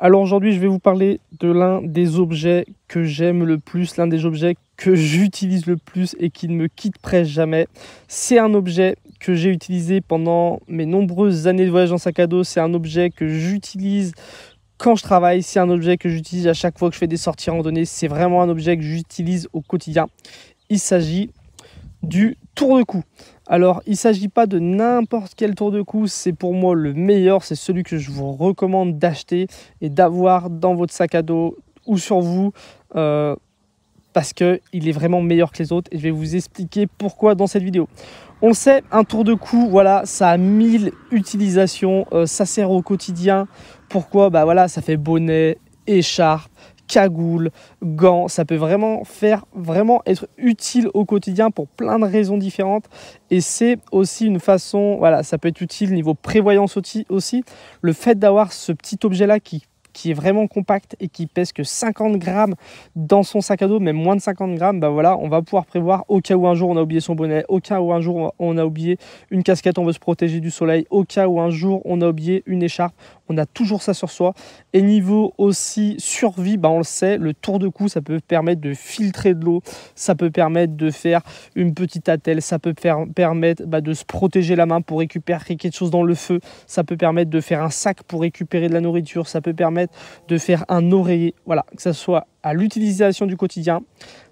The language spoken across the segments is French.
Alors aujourd'hui, je vais vous parler de l'un des objets que j'aime le plus, l'un des objets que j'utilise le plus et qui ne me quitte presque jamais. C'est un objet que j'ai utilisé pendant mes nombreuses années de voyage en sac à dos. C'est un objet que j'utilise quand je travaille. C'est un objet que j'utilise à chaque fois que je fais des sorties randonnées. C'est vraiment un objet que j'utilise au quotidien. Il s'agit du tour de cou. Alors, il ne s'agit pas de n'importe quel tour de cou, c'est pour moi le meilleur, c'est celui que je vous recommande d'acheter et d'avoir dans votre sac à dos ou sur vous parce qu'il est vraiment meilleur que les autres et je vais vous expliquer pourquoi dans cette vidéo. On le sait, un tour de cou, voilà, ça a 1000 utilisations, ça sert au quotidien. Pourquoi? Bah voilà, ça fait bonnet, écharpe, cagoule, gants, ça peut vraiment être utile au quotidien pour plein de raisons différentes et c'est aussi une façon, voilà, ça peut être utile niveau prévoyance aussi, le fait d'avoir ce petit objet là qui est vraiment compact et qui pèse que 50 grammes dans son sac à dos, même moins de 50 grammes, bah voilà, on va pouvoir prévoir au cas où un jour on a oublié son bonnet, au cas où un jour on a oublié une casquette, on veut se protéger du soleil, au cas où un jour on a oublié une écharpe, on a toujours ça sur soi. Et niveau aussi survie, bah on le sait, le tour de cou, ça peut permettre de filtrer de l'eau, ça peut permettre de faire une petite attelle, ça peut permettre de se protéger la main pour récupérer quelque chose dans le feu, ça peut permettre de faire un sac pour récupérer de la nourriture, ça peut permettre de faire un oreiller, voilà, que ce soit à l'utilisation du quotidien,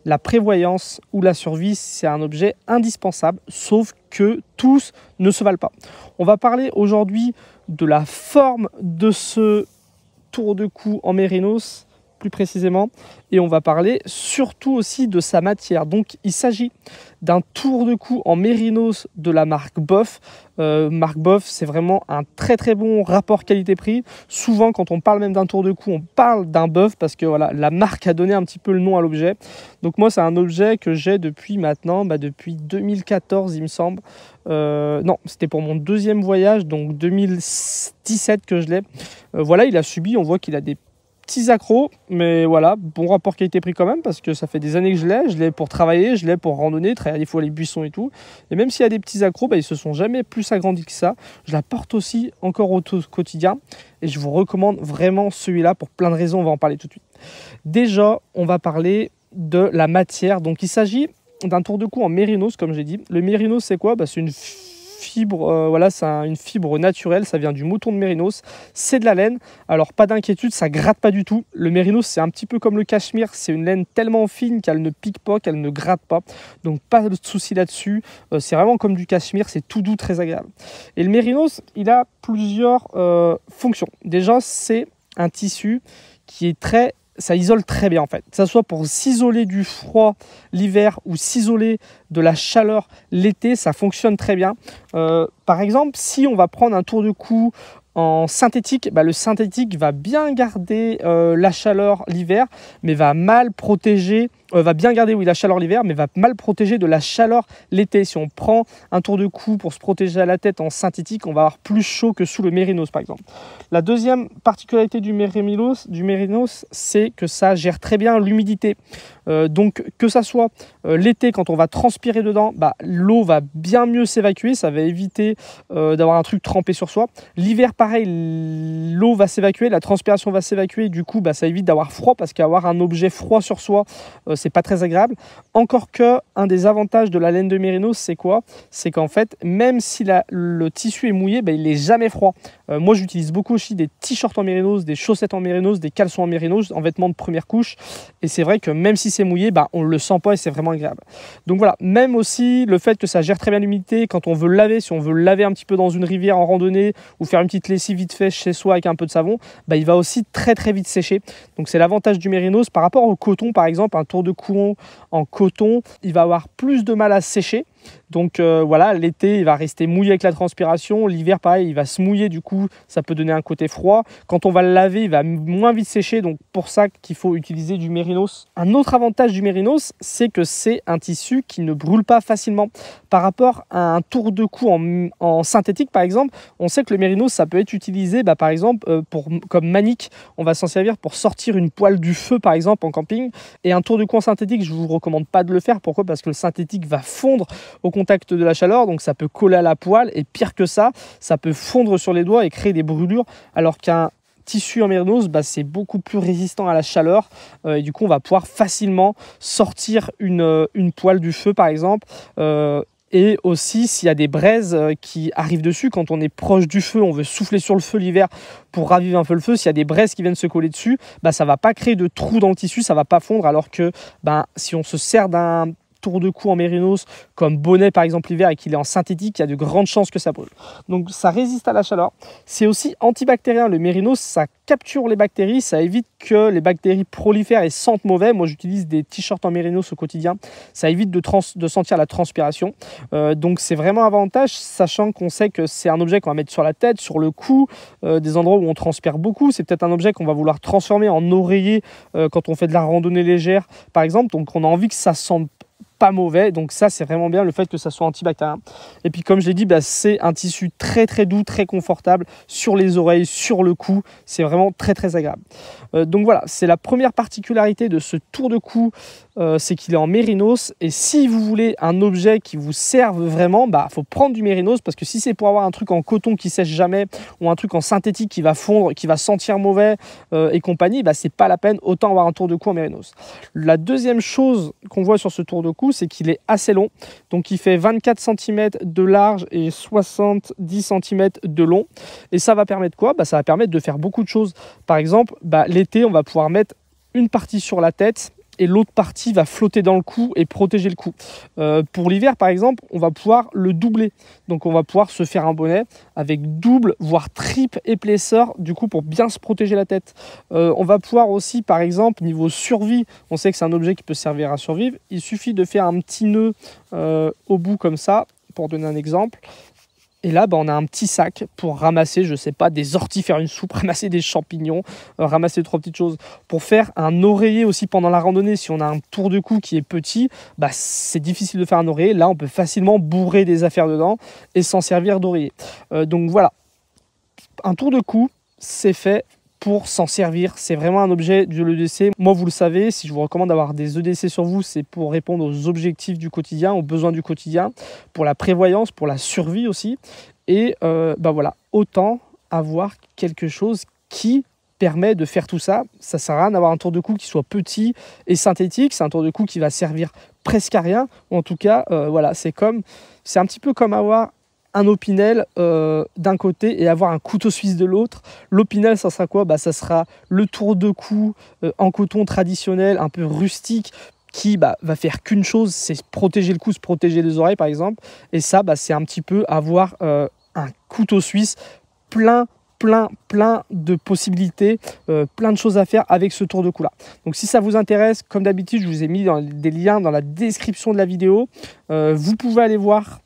la prévoyance ou la survie, c'est un objet indispensable, sauf que tous ne se valent pas. On va parler aujourd'hui de la forme de ce tour de cou en mérinos, plus précisément, et on va parler surtout aussi de sa matière. Donc il s'agit d'un tour de cou en mérinos de la marque Boff. Marque Boff, c'est vraiment un très bon rapport qualité-prix. Souvent quand on parle même d'un tour de cou, on parle d'un Boff parce que voilà, la marque a donné un petit peu le nom à l'objet. Donc moi c'est un objet que j'ai depuis maintenant, depuis 2014 il me semble. Non, c'était pour mon deuxième voyage, donc 2017 que je l'ai. Voilà, il a subi, on voit qu'il a des petits accros, mais voilà, bon rapport qualité-prix quand même, parce que ça fait des années que je l'ai pour travailler, je l'ai pour randonner, travailler des fois les buissons et tout, et même s'il y a des petits accros, ils se sont jamais plus agrandis que ça. Je la porte aussi encore au quotidien, et je vous recommande vraiment celui-là pour plein de raisons, on va en parler tout de suite. Déjà, on va parler de la matière, donc il s'agit d'un tour de cou en mérinos, comme j'ai dit. Le mérinos, c'est quoi? C'est une fibre, voilà, c'est une fibre naturelle, ça vient du mouton de mérinos, c'est de la laine. Alors pas d'inquiétude, ça gratte pas du tout. Le mérinos, c'est un petit peu comme le cachemire, c'est une laine tellement fine qu'elle ne pique pas, qu'elle ne gratte pas, donc pas de souci là-dessus. C'est vraiment comme du cachemire, c'est tout doux, très agréable. Et le mérinos, il a plusieurs fonctions. Déjà, c'est un tissu qui est ça isole très bien en fait, que ce soit pour s'isoler du froid l'hiver ou s'isoler de la chaleur l'été, ça fonctionne très bien. Par exemple, si on va prendre un tour de cou en synthétique, le synthétique va bien garder la chaleur l'hiver, mais va mal protéger, va bien garder la chaleur l'hiver, mais va mal protéger de la chaleur l'été. Si on prend un tour de cou pour se protéger à la tête en synthétique, on va avoir plus chaud que sous le mérinos par exemple. La deuxième particularité du mérinos, c'est que ça gère très bien l'humidité. Donc que ça soit l'été quand on va transpirer dedans, l'eau va bien mieux s'évacuer, ça va éviter d'avoir un truc trempé sur soi. L'hiver pareil, l'eau va s'évacuer, la transpiration va s'évacuer, du coup ça évite d'avoir froid parce qu'avoir un objet froid sur soi, c'est pas très agréable. Encore que un des avantages de la laine de mérinos, c'est quoi? C'est qu'en fait, même si le tissu est mouillé, il est jamais froid. Moi j'utilise beaucoup aussi des t-shirts en mérinos, des chaussettes en mérinos, des caleçons en mérinos, en vêtements de première couche, et c'est vrai que même si c'est mouillé, on le sent pas et c'est vraiment agréable. Donc voilà, même aussi le fait que ça gère très bien l'humidité, quand on veut le laver, si on veut le laver un petit peu dans une rivière en randonnée ou faire une petite lessive vite fait chez soi avec un peu de savon, il va aussi très vite sécher. Donc c'est l'avantage du mérinos par rapport au coton par exemple. Un tour de cou en coton, il va avoir plus de mal à sécher. Donc voilà, l'été il va rester mouillé avec la transpiration, l'hiver pareil il va se mouiller, du coup ça peut donner un côté froid. Quand on va le laver il va moins vite sécher, donc pour ça qu'il faut utiliser du mérinos. Un autre avantage du mérinos, c'est que c'est un tissu qui ne brûle pas facilement. Par rapport à un tour de cou en synthétique par exemple, on sait que le mérinos ça peut être utilisé par exemple comme manique, on va s'en servir pour sortir une poêle du feu par exemple en camping. Et un tour de cou en synthétique, je vous recommande pas de le faire. Pourquoi? Parce que le synthétique va fondre au contact de la chaleur, donc ça peut coller à la poêle, et pire que ça, ça peut fondre sur les doigts et créer des brûlures, alors qu'un tissu en mérinos, bah, c'est beaucoup plus résistant à la chaleur et du coup on va pouvoir facilement sortir une poêle du feu par exemple. Et aussi s'il y a des braises qui arrivent dessus, quand on est proche du feu, on veut souffler sur le feu l'hiver pour raviver un peu le feu, s'il y a des braises qui viennent se coller dessus, bah, ça ne va pas créer de trous dans le tissu, ça ne va pas fondre, alors que bah, si on se sert d'un tour de cou en mérinos comme bonnet par exemple l'hiver et qu'il est en synthétique, il y a de grandes chances que ça brûle. Donc ça résiste à la chaleur. C'est aussi antibactérien. Le mérinos, ça capture les bactéries, ça évite que les bactéries prolifèrent et sentent mauvais. Moi j'utilise des t-shirts en mérinos au quotidien, ça évite de sentir la transpiration. Donc c'est vraiment un avantage, sachant qu'on sait que c'est un objet qu'on va mettre sur la tête, sur le cou, des endroits où on transpire beaucoup. C'est peut-être un objet qu'on va vouloir transformer en oreiller quand on fait de la randonnée légère par exemple. Donc on a envie que ça sente pas mauvais, donc ça c'est vraiment bien le fait que ça soit antibactérien. Et puis comme je l'ai dit, bah, c'est un tissu très très doux, très confortable sur les oreilles, sur le cou, c'est vraiment très très agréable. Donc voilà, c'est la première particularité de ce tour de cou, c'est qu'il est en mérinos. Et si vous voulez un objet qui vous serve vraiment, bah faut prendre du mérinos, parce que si c'est pour avoir un truc en coton qui sèche jamais ou un truc en synthétique qui va fondre, qui va sentir mauvais et compagnie, bah c'est pas la peine, autant avoir un tour de cou en mérinos. La deuxième chose qu'on voit sur ce tour de cou, c'est qu'il est assez long, donc il fait 24 cm de large et 70 cm de long. Et ça va permettre quoi? Bah, ça va permettre de faire beaucoup de choses. Par exemple, bah, l'été, on va pouvoir mettre une partie sur la tête et l'autre partie va flotter dans le cou et protéger le cou. Pour l'hiver, par exemple, on va pouvoir le doubler. Donc, on va pouvoir se faire un bonnet avec double, voire triple épaisseur, du coup, pour bien se protéger la tête. On va pouvoir aussi, par exemple, niveau survie, on sait que c'est un objet qui peut servir à survivre. Il suffit de faire un petit nœud au bout comme ça, pour donner un exemple. Et là, bah, on a un petit sac pour ramasser, je sais pas, des orties, faire une soupe, ramasser des champignons, ramasser 3 petites choses. Pour faire un oreiller aussi pendant la randonnée, si on a un tour de cou qui est petit, bah, c'est difficile de faire un oreiller. Là, on peut facilement bourrer des affaires dedans et s'en servir d'oreiller. Donc voilà, un tour de cou, c'est fait pour s'en servir. C'est vraiment un objet de l'EDC. Moi, vous le savez, si je vous recommande d'avoir des EDC sur vous, c'est pour répondre aux objectifs du quotidien, aux besoins du quotidien, pour la prévoyance, pour la survie aussi. Et bah voilà, autant avoir quelque chose qui permet de faire tout ça. Ça sert à rien d'avoir un tour de cou qui soit petit et synthétique. C'est un tour de cou qui va servir presque à rien. Ou en tout cas, voilà, c'est un petit peu comme avoir un Opinel d'un côté et avoir un couteau suisse de l'autre. L'Opinel, ça sera quoi? Bah, ça sera le tour de cou en coton traditionnel, un peu rustique, qui va faire qu'une chose, c'est protéger le cou, se protéger les oreilles par exemple. Et ça, bah, c'est un petit peu avoir un couteau suisse plein de possibilités, plein de choses à faire avec ce tour de cou là. Donc si ça vous intéresse, comme d'habitude, je vous ai mis des liens dans la description de la vidéo. Vous pouvez aller voir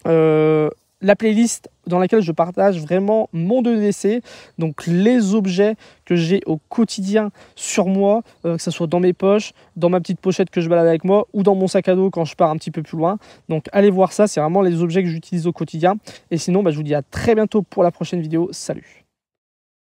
la playlist dans laquelle je partage vraiment mon EDC, donc les objets que j'ai au quotidien sur moi, que ce soit dans mes poches, dans ma petite pochette que je balade avec moi ou dans mon sac à dos quand je pars un petit peu plus loin. Donc allez voir ça, c'est vraiment les objets que j'utilise au quotidien. Et sinon, bah, je vous dis à très bientôt pour la prochaine vidéo. Salut!